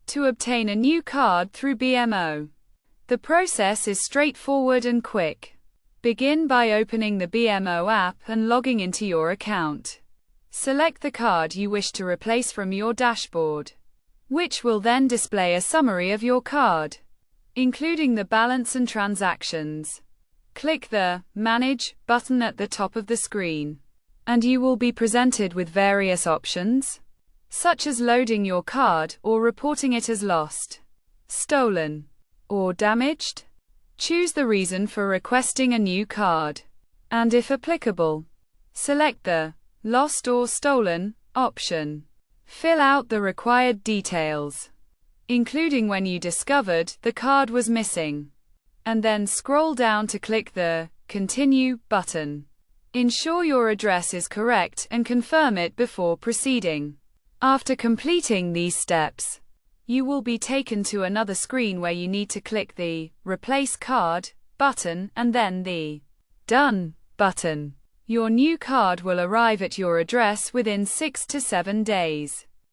to obtain a new card through BMO. The process is straightforward and quick. Begin by opening the BMO app and logging into your account. Select the card you wish to replace from your dashboard, which will then display a summary of your card, including the balance and transactions. Click the Manage button at the top of the screen, and you will be presented with various options, such as loading your card or reporting it as lost, stolen, or damaged. Choose the reason for requesting a new card, and if applicable, select the Lost or Stolen option. Fill out the required details, including when you discovered the card was missing, and then scroll down to click the Continue button. Ensure your address is correct and confirm it before proceeding. After completing these steps, you will be taken to another screen where you need to click the Replace Card button and then the Done button. Your new card will arrive at your address within 6 to 7 days.